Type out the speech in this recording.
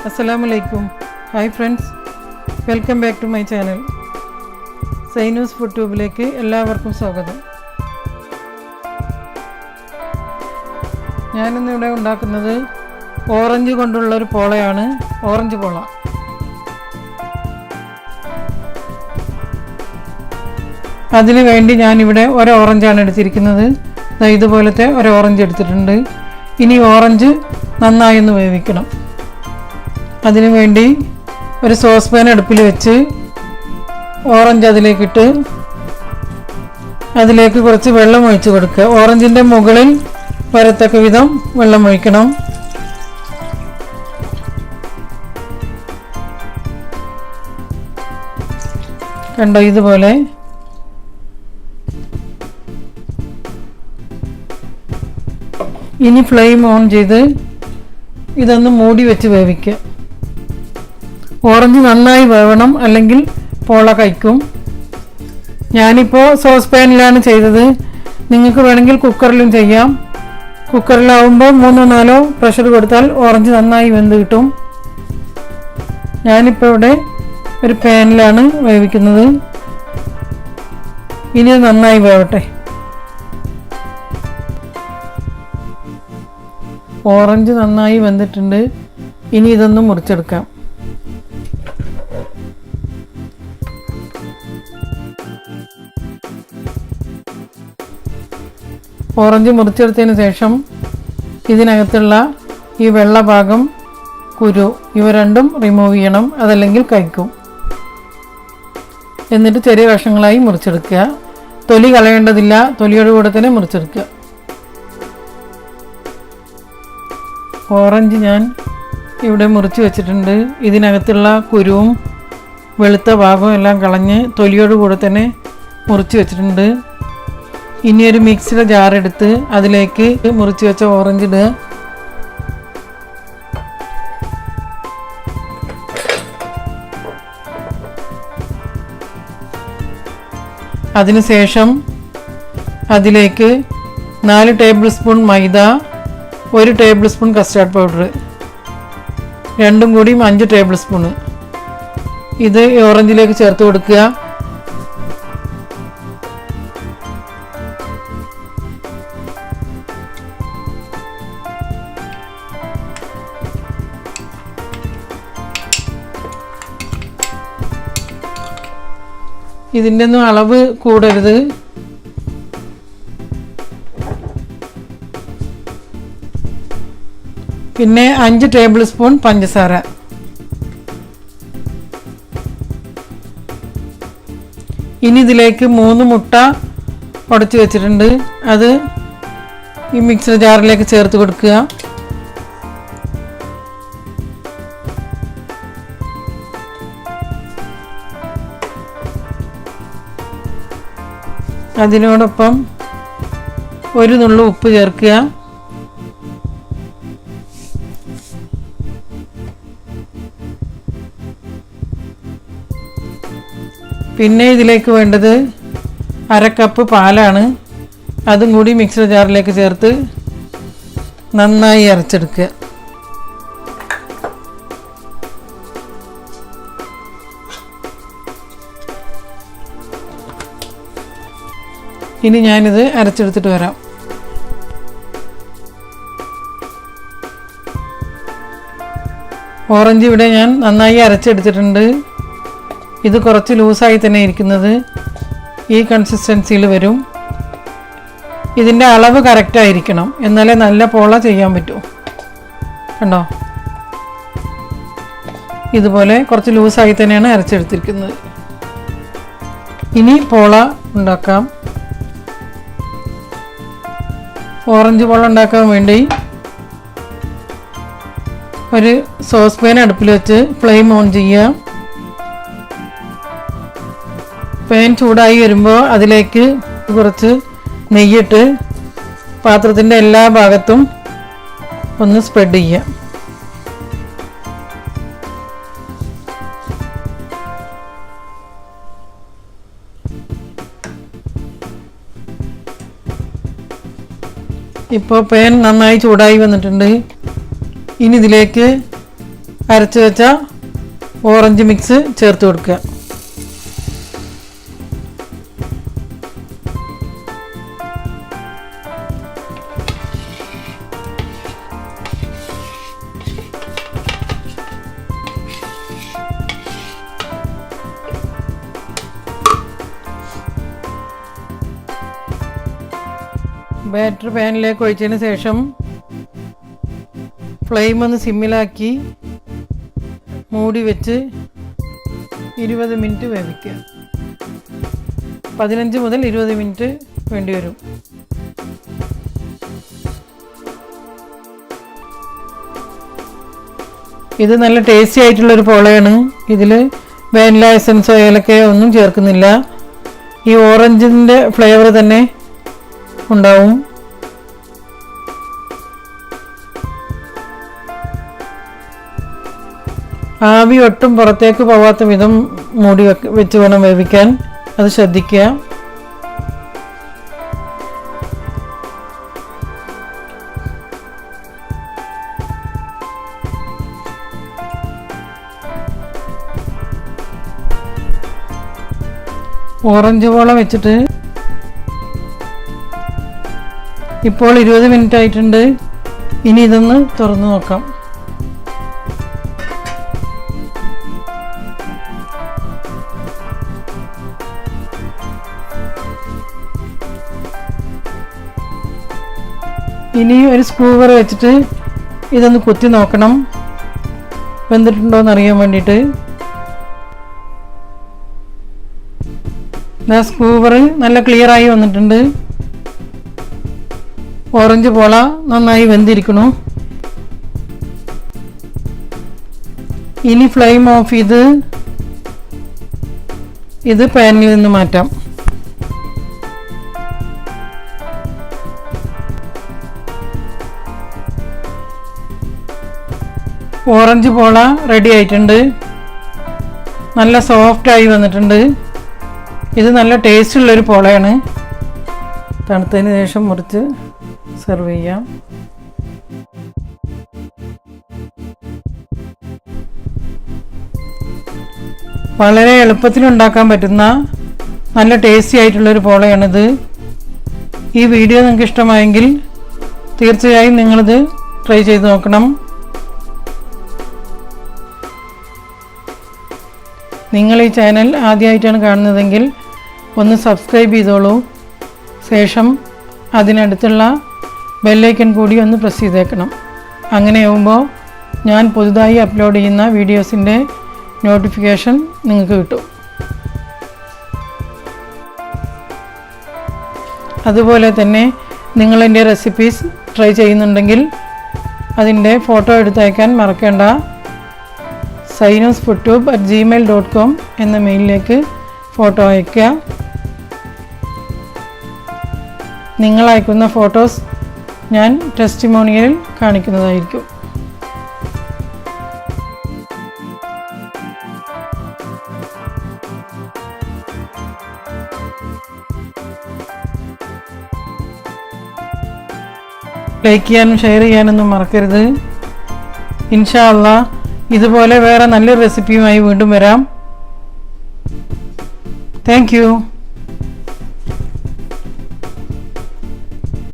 Assalamualaikum. Hi friends, welcome back to my channel. Zainusfood എല്ലാവർക്കും സ്വാഗതം. ഞാനിന്ന് ഇവിടെ ഉണ്ടാക്കുന്നത് ഓറഞ്ച് കൊണ്ടുള്ള ഒരു പോളയാണ്, ഓറഞ്ച് പോള. അതിനു വേണ്ടി ഞാനിവിടെ ഒരു ഓറഞ്ചാണ് എടുത്തിരിക്കുന്നത്. ഇതുപോലത്തെ ഒരു ഓറഞ്ച് എടുത്തിട്ടുണ്ട്. ഇനി ഓറഞ്ച് നന്നായി ഒന്ന് വേവിക്കണം. അതിനു വേണ്ടി ഒരു സോസ് പാൻ അടുപ്പിൽ വെച്ച് ഓറഞ്ച് അതിലേക്കിട്ട് അതിലേക്ക് കുറച്ച് വെള്ളം ഒഴിച്ച് കൊടുക്കുക. ഓറഞ്ചിൻ്റെ മുകളിൽ വരത്തക്ക വിധം വെള്ളം ഒഴിക്കണം. കണ്ടോ, ഇതുപോലെ. ഇനി ഫ്ലെയിം ഓൺ ചെയ്ത് ഇതൊന്ന് മൂടി വെച്ച് വേവിക്കുക. ഓറഞ്ച് നന്നായി വേവണം, അല്ലെങ്കിൽ പോള കഴിക്കും. ഞാനിപ്പോൾ സോസ് പാനിലാണ് ചെയ്തത്. നിങ്ങൾക്ക് വേണമെങ്കിൽ കുക്കറിലും ചെയ്യാം. കുക്കറിലാവുമ്പോൾ 3-4 പ്രഷർ കൊടുത്താൽ ഓറഞ്ച് നന്നായി വെന്ത് കിട്ടും. ഞാനിപ്പോൾ ഇവിടെ ഒരു പാനിലാണ് വേവിക്കുന്നത്. ഇനി നന്നായി വേവട്ടെ. ഓറഞ്ച് നന്നായി വെന്തിട്ടുണ്ട്. ഇനി ഇതൊന്ന് മുറിച്ചെടുക്കാം. ഓറഞ്ച് മുറിച്ചെടുത്തതിന് ശേഷം ഇതിനകത്തുള്ള ഈ വെള്ള ഭാഗം, കുരു, ഇവ രണ്ടും റിമൂവ് ചെയ്യണം, അതല്ലെങ്കിൽ കഴിക്കും. എന്നിട്ട് ചെറിയ കഷ്ണങ്ങളായി മുറിച്ചെടുക്കുക. തൊലി കളയേണ്ടതില്ല, തൊലിയോട് കൂടെ തന്നെ മുറിച്ചെടുക്കുക. ഓറഞ്ച് ഞാൻ ഇവിടെ മുറിച്ച് വെച്ചിട്ടുണ്ട്. ഇതിനകത്തുള്ള കുരുവും വെളുത്ത ഭാഗവും എല്ലാം കളഞ്ഞ് തൊലിയോട് കൂടെ തന്നെ മുറിച്ച് വെച്ചിട്ടുണ്ട്. ഇനി ഒരു മിക്സിയുടെ ജാർ എടുത്ത് അതിലേക്ക് മുറിച്ച് വെച്ച ഓറഞ്ച് ഇടുക. അതിനുശേഷം അതിലേക്ക് 4 ടേബിൾ സ്പൂൺ മൈദ, 1 ടേബിൾ സ്പൂൺ കസ്റ്റാർഡ് പൗഡർ, രണ്ടും കൂടി 5 ടേബിൾ സ്പൂണ് ഇത് ഓറഞ്ചിലേക്ക് ചേർത്ത് കൊടുക്കുക. ഇതിൻ്റെ ഒന്നും അളവ് കൂടരുത്. പിന്നെ 5 ടേബിൾ സ്പൂൺ പഞ്ചസാര. ഇനി ഇതിലേക്ക് 3 മുട്ട ഉടച്ച് വെച്ചിട്ടുണ്ട്. അത് ഈ മിക്സർ ജാറിലേക്ക് ചേർത്ത് കൊടുക്കുക. അതിനോടൊപ്പം 1 നുള്ളു ഉപ്പ് ചേർക്കുക. പിന്നെ ഇതിലേക്ക് വേണ്ടത് 1/2 കപ്പ് പാലാണ്. അതും കൂടി മിക്സർ ജാറിലേക്ക് ചേർത്ത് നന്നായി അരച്ചെടുക്കുക. ഇനി ഞാനിത് അരച്ചെടുത്തിട്ട് വരാം. ഓറഞ്ച് ഇവിടെ ഞാൻ നന്നായി അരച്ചെടുത്തിട്ടുണ്ട്. ഇത് കുറച്ച് ലൂസായി തന്നെ ഇരിക്കുന്നത്. ഈ കൺസിസ്റ്റൻസിയിൽ വരും. ഇതിൻ്റെ അളവ് കറക്റ്റായിരിക്കണം, എന്നാലേ നല്ല പോള ചെയ്യാൻ പറ്റൂ. കണ്ടോ, ഇതുപോലെ കുറച്ച് ലൂസായി തന്നെയാണ് അരച്ചെടുത്തിരിക്കുന്നത്. ഇനി പോള ഉണ്ടാക്കാം. ഓറഞ്ച് പോള ഉണ്ടാക്കാൻ വേണ്ടി ഒരു സോസ് പാൻ അടുപ്പിൽ വെച്ച് ഫ്ലെയിം ഓൺ ചെയ്യുക. പാൻ ചൂടായി വരുമ്പോൾ അതിലേക്ക് കുറച്ച് നെയ്യിട്ട് പാത്രത്തിൻ്റെ എല്ലാ ഭാഗത്തും ഒന്ന് സ്പ്രെഡ് ചെയ്യുക. ഇപ്പോൾ പാൻ നന്നായി ചൂടായി വന്നിട്ടുണ്ട്. ഇനി ഇതിലേക്ക് അരച്ച് വെച്ച ഓറഞ്ച് മിക്സ് ചേർത്ത് കൊടുക്കുക. ബാറ്റർ പാനിലേക്ക് ഒഴിച്ചതിന് ശേഷം ഫ്ലെയിം ഒന്ന് സിമ്മിലാക്കി മൂടി വെച്ച് 20 മിനിറ്റ് വേവിക്കുക. 15 മുതൽ 20 മിനിറ്റ് വേണ്ടി വരും. ഇത് നല്ല ടേസ്റ്റി ആയിട്ടുള്ളൊരു പോളയാണ്. ഇതിൽ വാനില എസൻസോ ഏലക്കയോ ഒന്നും ചേർക്കുന്നില്ല. ഈ ഓറഞ്ചിൻ്റെ ഫ്ലേവർ തന്നെ ഉണ്ടാവും. ആവി ഒട്ടും പുറത്തേക്ക് പോവാത്ത വിധം മൂടി വെച്ച് വേണം വേവിക്കാൻ. അത് ശ്രദ്ധിക്കുക. ഓറഞ്ച് പോള വെച്ചിട്ട് ഇപ്പോൾ 20 മിനിറ്റ് ആയിട്ടുണ്ട്. ഇനി ഇതൊന്ന് തുറന്നു നോക്കാം. ഇനി ഒരു സ്ക്രൂവർ വെച്ചിട്ട് ഇതൊന്ന് കുത്തി നോക്കണം, വെന്തിട്ടുണ്ടോയെന്ന് അറിയാൻ വേണ്ടിയിട്ട്. സ്ക്രൂവർ നല്ല ക്ലിയറായി വന്നിട്ടുണ്ട്. ഓറഞ്ച് പോള നന്നായി വെന്തിരിക്കണു. ഇനി ഫ്ലെയിം ഓഫ് ചെയ്ത് ഇത് പാനിൽ നിന്ന് മാറ്റാം. ഓറഞ്ച് പോള റെഡി ആയിട്ടുണ്ട്. നല്ല സോഫ്റ്റായി വന്നിട്ടുണ്ട്. ഇത് നല്ല ടേസ്റ്റുള്ളൊരു പോളയാണ്. തണുത്തതിന് ശേഷം മുറിച്ച് സെർവ് ചെയ്യാം. വളരെ എളുപ്പത്തിൽ ഉണ്ടാക്കാൻ പറ്റുന്ന നല്ല ടേസ്റ്റി ആയിട്ടുള്ളൊരു പോളയാണിത്. ഈ വീഡിയോ നിങ്ങൾക്ക് ഇഷ്ടമായെങ്കിൽ തീർച്ചയായും നിങ്ങളിത് ട്രൈ ചെയ്ത് നോക്കണം. നിങ്ങൾ ഈ ചാനൽ ആദ്യമായിട്ടാണ് കാണുന്നതെങ്കിൽ ഒന്ന് സബ്സ്ക്രൈബ് ചെയ്തോളൂ. ശേഷം അതിനടുത്തുള്ള ബെല്ലൈക്കൺ കൂടി ഒന്ന് പ്രസ് ചെയ്തേക്കണം. അങ്ങനെയാവുമ്പോൾ ഞാൻ പുതുതായി അപ്ലോഡ് ചെയ്യുന്ന വീഡിയോസിൻ്റെ നോട്ടിഫിക്കേഷൻ നിങ്ങൾക്ക് കിട്ടും. അതുപോലെ തന്നെ നിങ്ങളെൻ്റെ റെസിപ്പീസ് ട്രൈ ചെയ്യുന്നുണ്ടെങ്കിൽ അതിൻ്റെ ഫോട്ടോ എടുത്തയക്കാൻ മറക്കേണ്ട. zainusfoodtube@gmail.com എന്ന മെയിലിലേക്ക് ഫോട്ടോ അയയ്ക്കുക. നിങ്ങൾ അയക്കുന്ന ഫോട്ടോസ് ഞാൻ ടെസ്റ്റിമോണിയലിൽ കാണിക്കുന്നതായിരിക്കും. ലൈക്ക് ചെയ്യാനും ഷെയർ ചെയ്യാനൊന്നും മറക്കരുത്. ഇൻഷാ അല്ലാഹ് ഇതുപോലെ വേറെ നല്ലൊരു റെസിപ്പിയുമായി വീണ്ടും വരാം. Thank you.